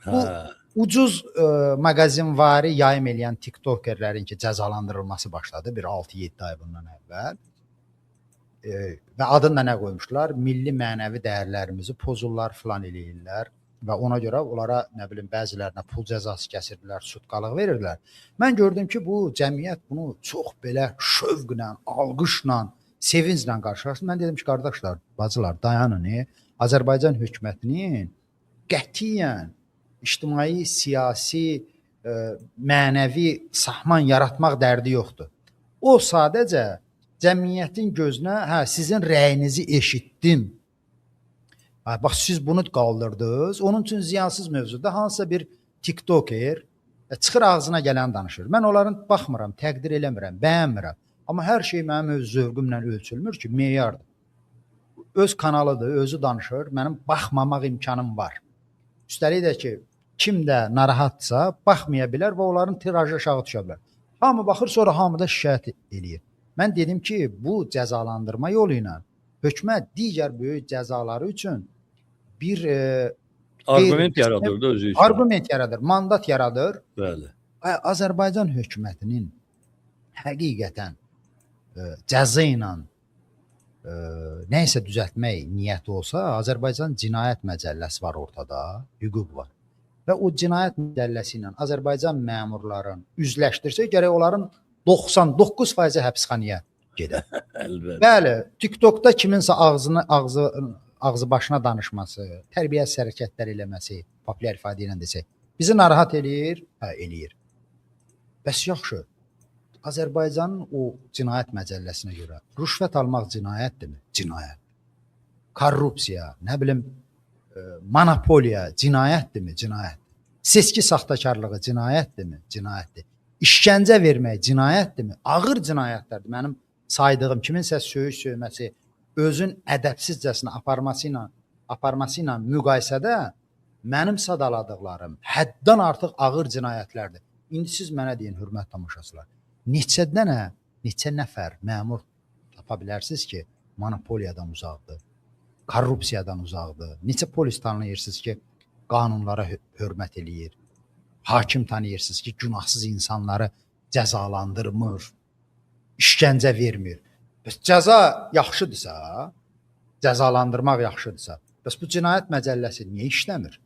Bu ucuz mağazinvari yayım eləyən tiktokerlərin ki cəzalandırılması başladı bir 6-7 ay bundan əvvəl. Və adını da nə qoymuşlar? Milli mənəvi dəyərlərimizi pozurlar, filan eləyirlər və ona görə onlara nə bilim bəzilərinə pul cəzası kəsirdilər, sutqalıq verirdilər. Mən gördüm ki, bu cəmiyyət bunu çox belə şövqlə, alqışla, sevinclə qarşılaşdı. Mən dedim ki, qardaşlar, bacılar, dayanın. Azərbaycan hökumətinin qətiyyən ictimai, siyasi, mənəvi sahman yaratmaq dərdi yoxdur. O sadəcə cəmiyyətin gözünə, sizin rəyinizi eşitdim. Bax, siz bunu qaldırdınız. Onun üçün ziyansız mövzuda hansısa bir tiktoker çıxır ağzına gələn danışır. Mən onların baxmıram, təqdir eləmirəm, bəyənmirəm. Amma hər şey mənim öz zövqümlə ölçülmür ki, meyardır. Öz kanalıdır, özü danışır, mənim baxmamaq imkanım var. Üstəlik də ki, kim də narahatsa, baxmaya bilər və onların tirajı aşağı düşə bilər. Hamı baxır, sonra hamı da şikayət eləyir. Mən dedim ki, bu cəzalandırma yolu ilə hökumət digər böyük cəzaları üçün bir arqument yaradır da özü üçün. Arqument yaradır, mandat yaradır. Bəli. Azərbaycan hökumətinin həqiqətən cəza ilə nəysə düzəltmək niyyəti olsa, Azərbaycan cinayət məcəlləsi var ortada, hüquq var. Və o cinayət məcəlləsi ilə Azərbaycan məmurların üzləşdirsə, gərək onların 99% həbsxanaya gedər. Bəli, TikTokda kiminsə ağzı başına danışması, tərbiyəsiz hərəkətlər eləməsi, populyar ifadə ilə desək, bizi narahat eləyir? Eləyir. Bəs yaxşı, Azərbaycanın o cinayət məcəlləsinə görə rüşvət almaq cinayətdirmi? Cinayət. Korrupsiya, nə bilim, monopoliya cinayətdirmi? Cinayət. Seçki saxtakarlığı cinayətdirmi? Cinayətdir. İşgəncə vermək cinayətdirmi? Ağır cinayətlərdir. Mənim saydığım kiminsə söyməsi, özün ədəbsizcəsinə aparması ilə müqayisədə mənim sadaladıqlarım həddən artıq ağır cinayətlərdir. İndi siz mənə deyin, hörmət tamaşaçılar, neçə nəfər məmur tapa bilərsiniz ki, monopoliyadan uzaqdır, korrupsiyadan uzaqdır. Neçə polis tanıyırsınız ki, qanunlara hörmət eləyir. Hakim tanıyırsınız ki, günahsız insanları cəzalandırmır, işgəncə vermir. Bəs cəza yaxşıdırsa, cəzalandırmaq yaxşıdırsa, bəs bu cinayət məcəlləsi niyə işləmir?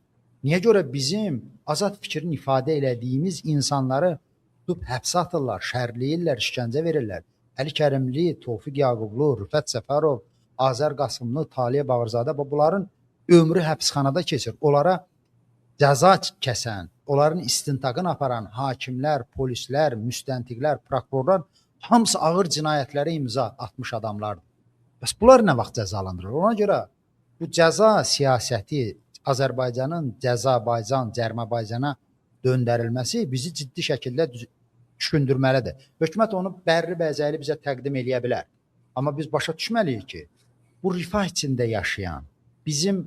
Niyə görə bizim azad fikrin ifadə elədiyimiz insanları tutub həbsə atırlar, şərləyirlər, işgəncə verirlər? Əli Kərimli, Tofiq Yaqublu, Rüfət Səfərov, Azər Qasımlı, Taliyə Bağırzadə, bunların ömrü həbsxanada keçir. Onlara cəza kəsən, onların istintaqını aparan hakimlər, polislər, müstəntiqlər, prokurorlar hamısı ağır cinayətlərə imza atmış adamlardır. Bəs bunlar nə vaxt cəzalandırılır? Ona görə bu cəza siyasəti Azərbaycanın Cəzabaycan, Cərməbaycana döndərilməsi bizi ciddi şəkildə düşündürməlidir. Hökumət onu bərri-bəzəyli bizə təqdim eləyə bilər. Amma biz başa düşməliyik ki, bu rifah içində yaşayan, bizim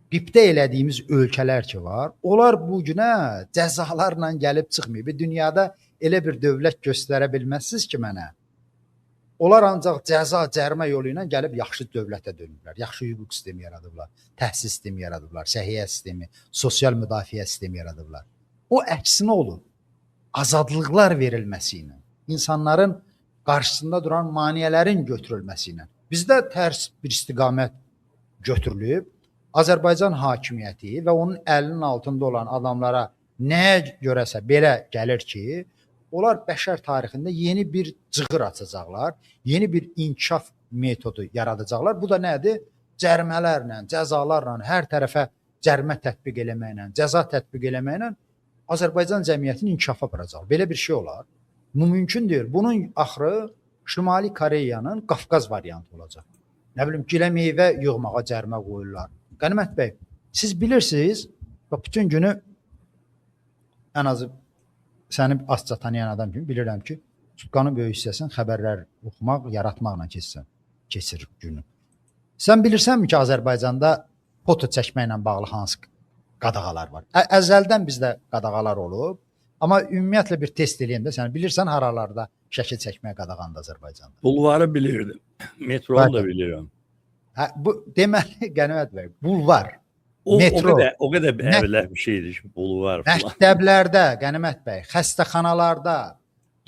qibtə elədiyimiz ölkələr ki var, onlar bu günə cəzalarla gəlib çıxmayıb. Dünyada elə bir dövlət göstərə bilməzsiniz ki mənə. Onlar ancaq cəza, cərmə yolu ilə gəlib yaxşı dövlətə dönüblər. Yaxşı hüquq sistemi yaradıblar, təhsil sistemi yaradıblar, səhiyyə sistemi, sosial müdafiə sistemi yaradıblar. O əksinə olur. Azadlıqlar verilməsi ilə, insanların qarşısında duran maneələrin götürülməsi ilə. Bizdə tərs bir istiqamət götürülüb, Azərbaycan hakimiyyəti və onun əlinin altında olan adamlara nəyə görəsə belə gəlir ki, onlar bəşər tarixində yeni bir cığır açacaqlar, yeni bir inkişaf metodu yaradacaqlar. Bu da nədir? Cərmələrlə, cəzalarla, hər tərəfə cərmə tətbiq eləməklə, cəza tətbiq eləməklə Azərbaycan cəmiyyətini inkişafa aparacaq. Belə bir şey olar. Bu mümkün deyil. Bunun axırı Şimali Koreyanın Qafqaz variantı olacaq. Nə bilim, gilə meyvə yığmağa cərmə qoyurlar. Qənimət bəy, siz bilirsiniz, bütün günü ən azı səni azca tanıyan adam kimi bilirəm ki, tutqanın böyük hissəsini xəbərlər oxumaq, yaratmaqla keçir günü. Sən bilirsənmi ki, Azərbaycanda foto çəkməklə bağlı hansı qadağalar var? Əzəldən bizdə qadağalar olub, amma ümumiyyətlə bir test eləyəm də, sən bilirsən haralarda şəkil çəkməyə qadağandır Azərbaycanda? Bulvarı bilirdim, metronu da bilirəm. Bu deməli, Qənimət bəy, bulvar metro, o qədər evlər bir şeydir ki, bulvar falan. məktəblərdə, Qənimət bəy, xəstəxanalarda,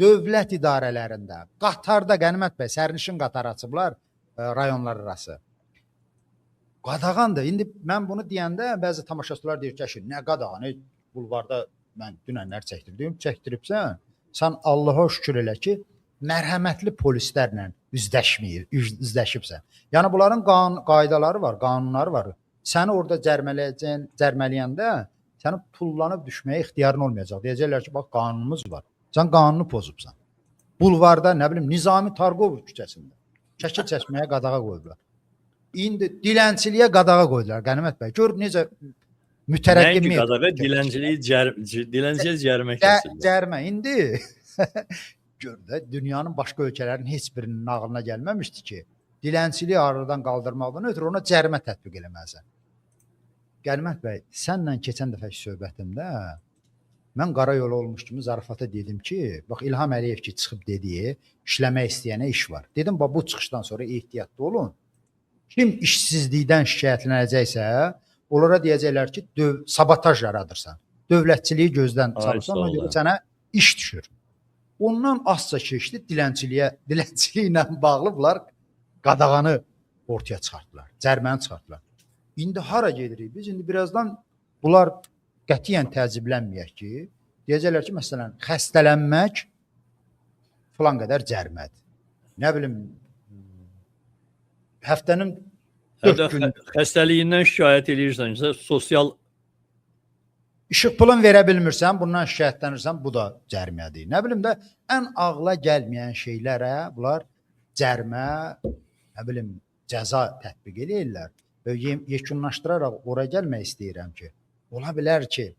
dövlət idarələrində, qatarda, Qənimət bəy, sərnişin qatarı açıblar rayonlar arası. Qadağandır. İndi mən bunu deyəndə bəzi tamaşaçılar deyir ki, nə qadağanı? Bulvarda mən dünənlər çəkdirdim, çəkdiribsən. Sən Allaha şükür elə ki, mərhəmətli polislərlə üzləşibsən. Yəni bunların qaydaları var, qanunları var. Səni orada cərmələyəndə sənin tullanıb düşməyə ixtiyarın olmayacaq. Deyəcəklər ki, bax qanunumuz var. Sən qanunu pozubsan. Bulvarda, nə bilim, Nizami Targov küçəsində şəkil çəkməyə qadağa qoyublar. İndi dilənçiliyə qadağa qoydular, Qənimət bəy. Gör necə mütərəqqim qadağa, dilənçiliyə cərimə kəsirlər. Cərimə indi gör də dünyanın başqa ölkələrinin heç birinin ağlına gəlməmişdi ki, dilənçiliyi aradan qaldırmaqdan ötürü ona cərimə tətbiq eləməlisən. Qənimət bəy, sənlə keçən dəfəki söhbətimdə mən qara yolu olmuş kimi zarafata dedim ki, bax İlham Əliyev ki çıxıb dediyi, işləmək istəyənə iş var. Dedim, bax bu çıxışdan sonra ehtiyatlı olun. Kim işsizlikdən şikayətlənəcəksə, onlara deyəcəklər ki, sabotaj yaradırsan. Dövlətçiliyi gözdən salırsan, ona görə sənə iş düşür. Ondan azca keçdi dilənçiliklə bağlı bunlar qadağanı ortaya çıxartdılar, cərməni çıxartdılar. İndi hara gedirik biz? İndi birazdan bunlar qətiyyən təəccüblənməyək ki, deyəcəklər ki, məsələn, xəstələnmək filan qədər cərimədir. Nə bilim, həftənin 4 gün xəstəliyindən şikayət edirsən, sosial işıq pulun verə bilmirsən, bundan şikayətlənirsən, bu da cərimədir. Nə bilim də ən ağla gəlməyən şeylərə bunlar cərimə, nə bilim, cəza tətbiq edirlər. Yekunlaşdıraraq ora gəlmək istəyirəm ki, ola bilər ki,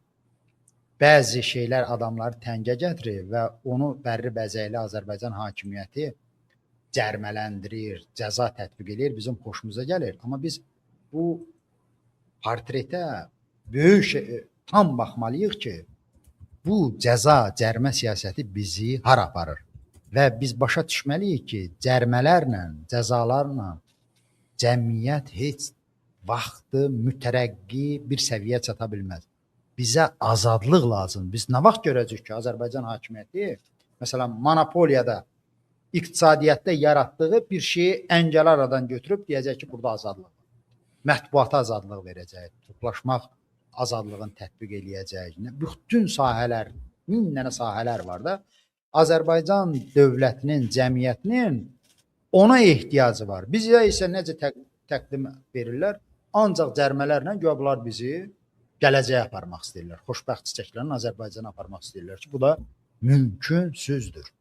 bəzi şeylər adamları təngə gətirir və onu bərri bəzəkli Azərbaycan hakimiyyəti cərmələndirir, cəza tətbiq edir, bizim xoşumuza gəlir. Amma biz bu portretə böyük tam baxmalıyıq ki, bu cəza, cərimə siyasəti bizi hara aparır? Və biz başa düşməliyik ki, cərimələrlə, cəzalarla cəmiyyət heç vaxtı mütərəqqi bir səviyyə çata bilməz. Bizə azadlıq lazım. Biz nə vaxt görəcəyik ki, Azərbaycan hakimiyyəti, məsələn, monopoliyada, iqtisadiyyatda yaratdığı bir şeyi əngəl aradan götürüb deyəcək ki, burada azadlıq var. Mətbuata azadlıq verəcək, toplaşmaq azadlığını tətbiq eləyəcək. Bütün sahələr, 1000 dənə sahələr var da, Azərbaycan dövlətinin, cəmiyyətinin ona ehtiyacı var. Bizə isə necə təqdim verirlər? Ancaq cərimələrlə bunlar bizi gələcəyə aparmaq istəyirlər. Xoşbəxt çiçəklərini Azərbaycana aparmaq istəyirlər ki, bu da mümkünsüzdür.